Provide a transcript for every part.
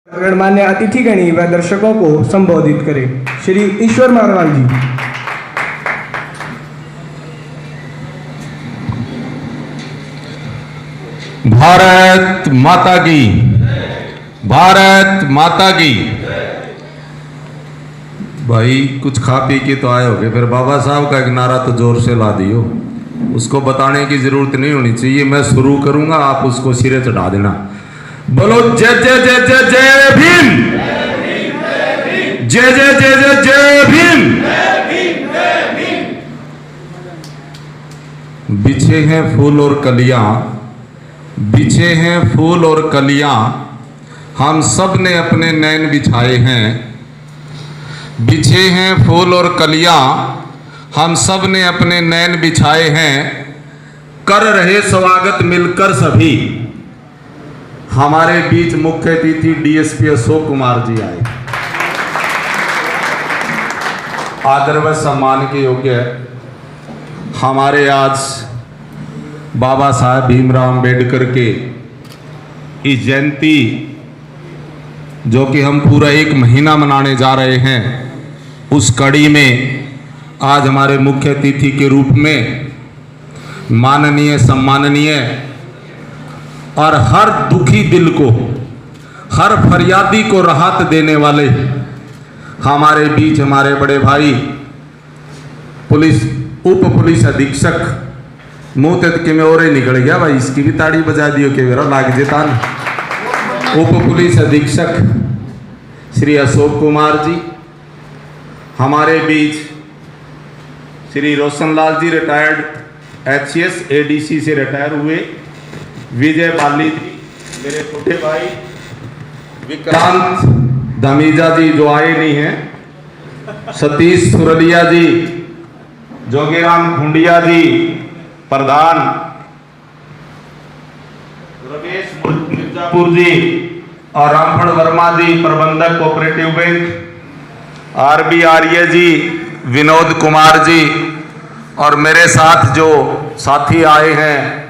गणमान्य अतिथिगणी व दर्शकों को संबोधित करें। श्री ईश्वर मारवाल जी। भारत माता की, भारत माता की। भाई कुछ खा पी के तो आए होगे, फिर बाबा साहब का एक नारा तो जोर से ला दियो, उसको बताने की जरूरत नहीं होनी चाहिए। मैं शुरू करूंगा, आप उसको सिरे चढ़ा देना। बोलो जय जय जय जय जय भीम, जय जय जय जय जय भीम। बिछे हैं फूल और कलियां, बिछे हैं फूल और कलियां, हम सब ने अपने नैन बिछाए हैं। बिछे हैं फूल और कलियां, हम सब ने अपने नैन बिछाए हैं। कर रहे स्वागत मिलकर सभी, हमारे बीच मुख्य अतिथि डीएसपी अशोक कुमार जी आए। आदर व सम्मान के योग्य हमारे आज बाबा साहब भीमराव अंबेडकर के इस जयंती, जो कि हम पूरा एक महीना मनाने जा रहे हैं, उस कड़ी में आज हमारे मुख्य अतिथि के रूप में माननीय, सम्माननीय और हर दुखी दिल को, हर फरियादी को राहत देने वाले हमारे बीच हमारे बड़े भाई पुलिस उप पुलिस अधीक्षक, मुंह तक के में और निकल गया भाई, इसकी भी ताड़ी बजा दियो के मेरा लाग जेता। उप पुलिस अधीक्षक श्री अशोक कुमार जी, हमारे बीच श्री रोशनलाल जी रिटायर्ड एचसीएस एडीसी से रिटायर हुए, विजय बाली जी मेरे छोटे भाई, विक्रांत धमीजा जी जो आए नहीं हैं, सतीश सुरलिया जी, जोगीराम खुंडिया जी प्रधान, रमेश मिर्जापुर जी और रामफल वर्मा जी प्रबंधक कोऑपरेटिव बैंक, आरबी आर्य जी, विनोद कुमार जी, और मेरे साथ जो साथी आए हैं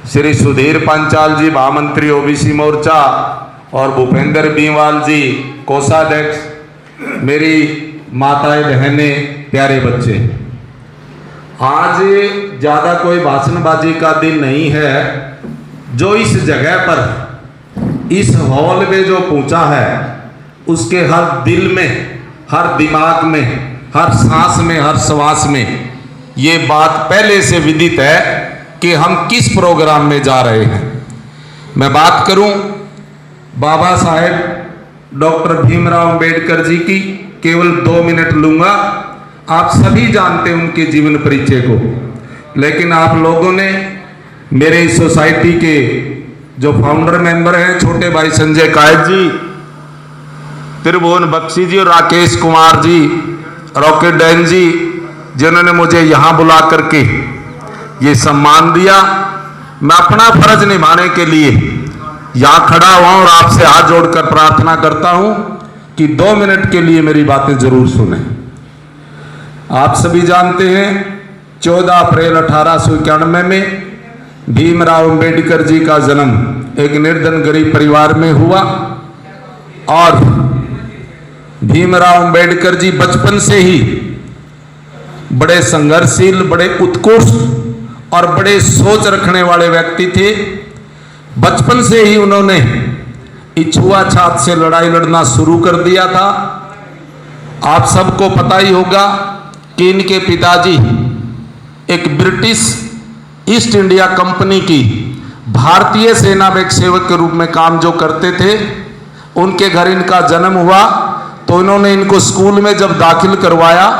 श्री सुधीर पंचाल जी महामंत्री ओबीसी मोर्चा और भूपेंद्र बीवाल जी कोषाध्यक्ष, मेरी माताएं बहनें प्यारे बच्चे। आज ज़्यादा कोई भाषणबाजी का दिन नहीं है। जो इस जगह पर इस हॉल में जो पहुंचा है, उसके हर दिल में, हर दिमाग में, हर सांस में, हर श्वास में ये बात पहले से विदित है कि हम किस प्रोग्राम में जा रहे हैं। मैं बात करूं बाबा साहेब डॉक्टर भीमराव अंबेडकर जी की, केवल 2 मिनट लूंगा। आप सभी जानते हैं उनके जीवन परिचय को, लेकिन आप लोगों ने मेरे इस सोसाइटी के जो फाउंडर मेंबर हैं छोटे भाई संजय कायत जी, त्रिभुवन बख्शी जी और राकेश कुमार जी, रॉकेट डैन जी, जिन्होंने मुझे यहाँ बुला करके ये सम्मान दिया, मैं अपना फर्ज निभाने के लिए यहाँ खड़ा हुआ और आपसे हाथ जोड़कर प्रार्थना करता हूँ कि 2 मिनट के लिए मेरी बातें जरूर सुनें। आप सभी जानते हैं 14 अप्रैल 1891 में भीमराव अंबेडकर जी का जन्म एक निर्धन गरीब परिवार में हुआ, और भीमराव अंबेडकर जी बचपन से ही बड़े संघर्षशील, बड़े उत्कृष्ट और बड़े सोच रखने वाले व्यक्ति थे। बचपन से ही उन्होंने छुआछूत से लड़ाई लड़ना शुरू कर दिया था। आप सबको पता ही होगा कि इनके पिताजी एक ब्रिटिश ईस्ट इंडिया कंपनी की भारतीय सेना में एक सेवक के रूप में काम जो करते थे, उनके घर इनका जन्म हुआ। तो इन्होंने इनको स्कूल में जब दाखिल करवाया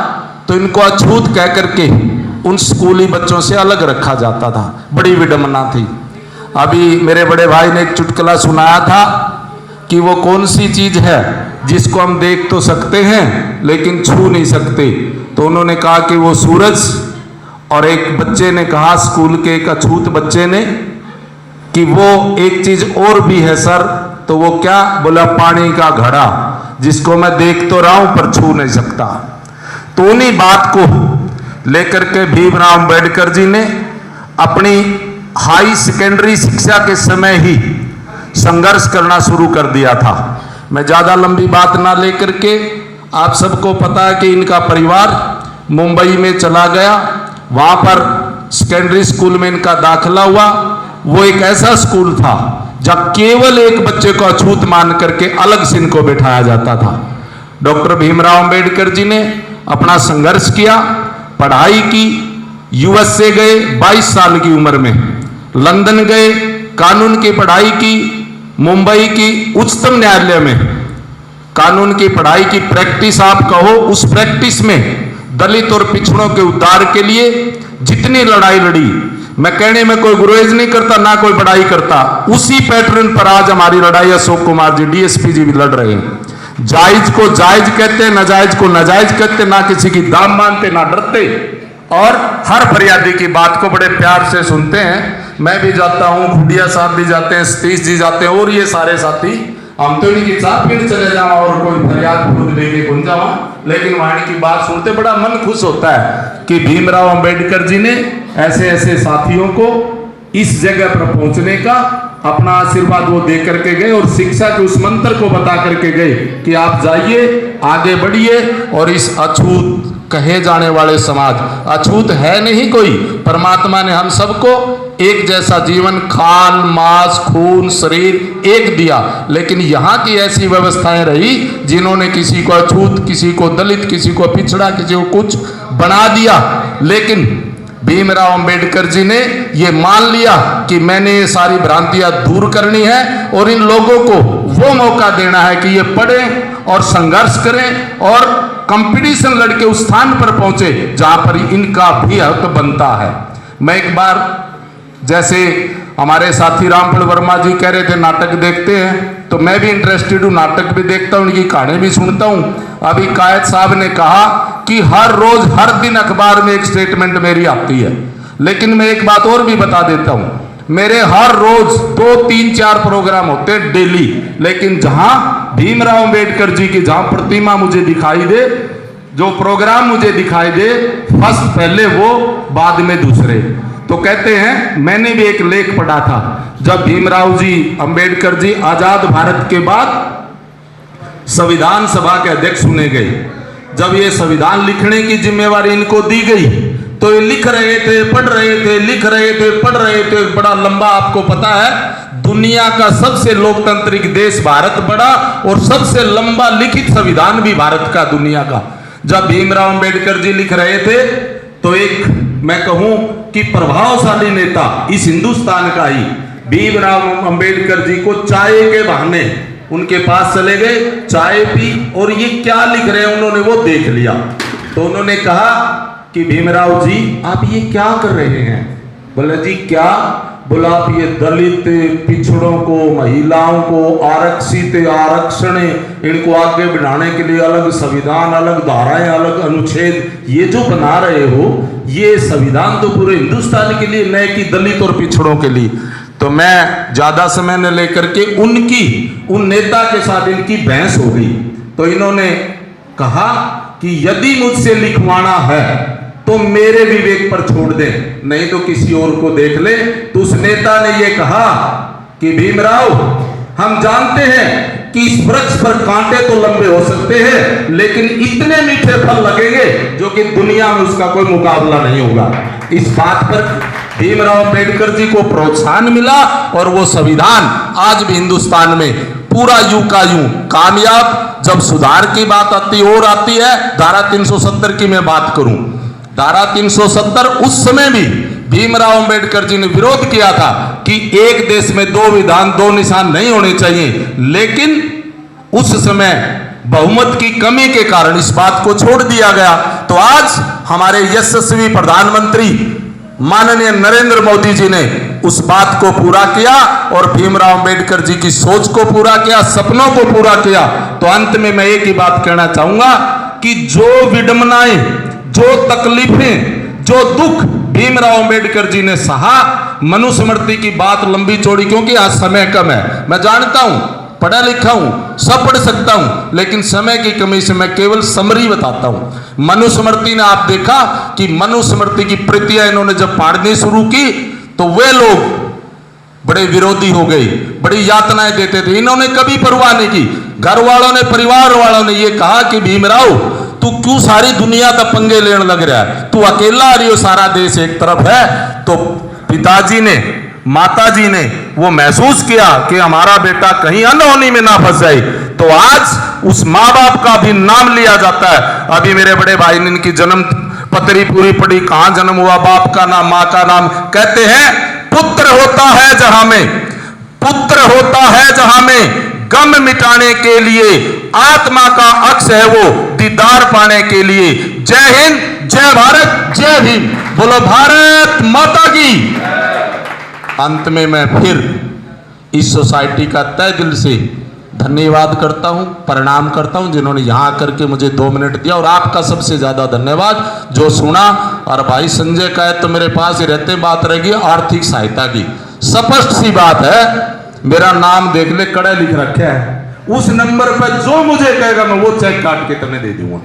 तो इनको अछूत कह करके उन स्कूली बच्चों से अलग रखा जाता था। बड़ी विडंबना थी। अभी मेरे बड़े भाई ने एक चुटकुला सुनाया था कि वो कौन सी चीज है जिसको हम देख तो सकते हैं लेकिन छू नहीं सकते। तो उन्होंने कहा कि वो सूरज, और एक बच्चे ने कहा, स्कूल के एक अछूत बच्चे ने, कि वो एक चीज और भी है सर। तो वो क्या? बोला पानी का घड़ा, जिसको मैं देख तो रहा हूं पर छू नहीं सकता। तो उन्हीं बात को लेकर के भीमराव अंबेडकर जी ने अपनी हाई सेकेंडरी शिक्षा के समय ही संघर्ष करना शुरू कर दिया था। मैं ज़्यादा लंबी बात ना लेकर के, आप सबको पता है कि इनका परिवार मुंबई में चला गया, वहाँ पर सेकेंडरी स्कूल में इनका दाखिला हुआ। वो एक ऐसा स्कूल था जब केवल एक बच्चे को अछूत मान करके अलग से इनको बिठाया जाता था। डॉक्टर भीमराव अंबेडकर जी ने अपना संघर्ष किया, पढ़ाई की, यूएसए गए 22 साल की उम्र में, लंदन गए, कानून की पढ़ाई की, मुंबई की उच्चतम न्यायालय में कानून की पढ़ाई की प्रैक्टिस आप कहो, उस प्रैक्टिस में दलित और पिछड़ों के उद्धार के लिए जितनी लड़ाई लड़ी, मैं कहने में कोई गुरेज नहीं करता, ना कोई बड़ाई करता, उसी पैटर्न पर आज हमारी लड़ाई अशोक कुमार जी डीएसपी जी भी लड़ रहे हैं। जायज को जायज कहते, नाजायज को नाजायज कहते, ना किसी की दाम मानते, ना डरते, और हर फरियादी की बात को बड़े प्यार से सुनते हैं। मैं भी जाता हूँ, खुडिया साहब भी जाते हैं, सतीश जी जाते हैं, और ये सारे साथी, हम तो इनकी चाप फिर चले जावा और कोई फरियाद खुद लेके कौन जावा, लेकिन वाणी की बात सुनते बड़ा मन खुश होता है कि भीमराव अंबेडकर जी ने ऐसे ऐसे साथियों को इस जगह पर पहुंचने का अपना आशीर्वाद वो दे करके गए, और शिक्षा के उस मंत्र को बता करके गए कि आप जाइए, आगे बढ़िए, और इस अछूत कहे जाने वाले समाज, अछूत है नहीं कोई, परमात्मा ने हम सबको एक जैसा जीवन, खाल मांस खून शरीर एक दिया, लेकिन यहाँ की ऐसी व्यवस्थाएं रही जिन्होंने किसी को अछूत, किसी को दलित, किसी को पिछड़ा, किसी को कुछ बना दिया। लेकिन भीमराव अंबेडकर जी ने ये मान लिया कि मैंने ये सारी भ्रांतियां दूर करनी है, और इन लोगों को वो मौका देना है कि ये पढ़ें और संघर्ष करें और कंपटीशन लड़के उस स्थान पर पहुंचे जहां पर इनका भी हक बनता है। मैं एक बार, जैसे हमारे साथी रामफल वर्मा जी कह रहे थे नाटक देखते हैं, तो मैं भी इंटरेस्टेड हूँ, नाटक भी देखता हूँ, उनकी कहानी भी सुनता हूँ। अभी कायद साहब ने कहा कि हर रोज हर दिन अखबार में एक स्टेटमेंट मेरी आती है, लेकिन मैं एक बात और भी बता देता हूँ, मेरे हर रोज 2, 3, 4 प्रोग्राम होते हैं डेली, लेकिन जहां भीमराव अंबेडकर जी की जहां प्रतिमा मुझे दिखाई दे, जो प्रोग्राम मुझे दिखाई दे, फर्स्ट पहले वो, बाद में दूसरे। तो कहते हैं, मैंने भी एक लेख पढ़ा था, जब भीमराव जी अंबेडकर जी आजाद भारत के बाद संविधान सभा के अध्यक्ष चुने गए, जब ये संविधान लिखने की जिम्मेवारी इनको दी गई, तो ये लिख रहे थे, पढ़ रहे थे, लिख रहे थे, पढ़ रहे थे, बड़ा लंबा, आपको पता है दुनिया का सबसे लोकतांत्रिक देश भारत बड़ा, और सबसे लंबा लिखित संविधान भी भारत का, दुनिया का। जब भीमराव अंबेडकर जी लिख रहे थे, तो एक मैं कहूं कि प्रभावशाली नेता इस हिंदुस्तान का ही भीमराव अंबेडकर जी को चाय के बहाने उनके पास चले गए, चाय पी, और ये क्या लिख रहे हैं उन्होंने वो देख लिया। तो उन्होंने कहा कि भीमराव जी आप ये क्या कर रहे हैं? बोले जी क्या? बोला आप ये दलित पिछड़ों को, महिलाओं को आरक्षित, आरक्षण, इनको आगे बढ़ाने के लिए अलग संविधान, अलग धाराएं, अलग अनुच्छेद ये जो बना रहे हो, ये संविधान तो पूरे हिंदुस्तान के लिए, न कि दलित और पिछड़ों के लिए। तो मैं ज्यादा समय न लेकर के उन नेता के साथ इनकी बहस हो गई। तो इन्होंने कहा कि यदि मुझसे लिखवाना है तो मेरे विवेक पर छोड़ दे, नहीं तो किसी और को देख ले। तो उस नेता ने यह कहा कि भीमराव हम जानते हैं कि इस वृक्ष पर कांटे तो लंबे हो सकते हैं, लेकिन इतने मीठे फल लगेंगे जो कि दुनिया में उसका कोई मुकाबला नहीं होगा। इस बात पर भीमराव अंबेडकर जी को प्रोत्साहन मिला, और वो संविधान आज भी हिंदुस्तान में पूरा यूं का यूं कामयाब। जब सुधार की बात आती और आती है, धारा 370 की मैं बात करूं, धारा 370 उस समय भी भीमराव अंबेडकर जी ने विरोध किया था कि एक देश में 2 विधान 2 निशान नहीं होने चाहिए, लेकिन उस समय बहुमत की कमी के कारण इस बात को छोड़ दिया गया। तो आज हमारे यशस्वी प्रधानमंत्री माननीय नरेंद्र मोदी जी ने उस बात को पूरा किया, और भीमराव अंबेडकर जी की सोच को पूरा किया, सपनों को पूरा किया। तो अंत में मैं एक ही बात कहना चाहूंगा कि जो विडंबनाएं, जो तकलीफें, जो दुख भीमराव अंबेडकर जी ने सहा, मनुस्मृति की बात लंबी चौड़ी, क्योंकि आज समय कम है, मैं जानता हूं, पढ़ा लिखा हूं, सब पढ़ सकता हूं, लेकिन समय की कमी से मैं केवल समरी बताता हूं। मनुस्मृति ने आप देखा कि मनुस्मृति की प्रतियां इन्होंने जब पढ़नी शुरू की, तो वे लोग बड़े विरोधी हो गए, बड़ी यातनाएं देते थे। इन्होंने कभी परवाह नहीं की। घर वालों ने, परिवार वालों ने ये कहा कि भीमराव तू क्यों सारी दुनिया का पंगे लेने लग रहा है, तू अकेला आ रही हो, सारा देश एक तरफ है। तो पिताजी ने, माताजी ने वो महसूस किया कि हमारा बेटा कहीं अनहोनी में ना फंस जाए, तो आज उस माँ बाप का भी नाम लिया जाता है। अभी मेरे बड़े भाई ने इनकी जन्म पत्री पूरी पढ़ी, कहां जन्म हुआ, बाप का नाम, माँ का नाम। कहते हैं पुत्र होता है जहां में, पुत्र होता है जहां में, गम मिटाने के लिए आत्मा का अक्ष है वो दीदार पाने के लिए। जय हिंद, जय भारत, जय भीम, बोलो भारत माता की। अंत में मैं फिर इस सोसाइटी का तहे दिल से धन्यवाद करता हूं, प्रणाम करता हूं जिन्होंने यहां आकर के मुझे 2 मिनट दिया, और आपका सबसे ज्यादा धन्यवाद जो सुना। और भाई संजय का है तो मेरे पास ही रहते, बात रहेगी आर्थिक सहायता की। स्पष्ट सी बात है, मेरा नाम देख ले, कड़े लिख रखे है, उस नंबर पर जो मुझे कहेगा मैं वो चेक काट के तुम्हें दे दूंगा।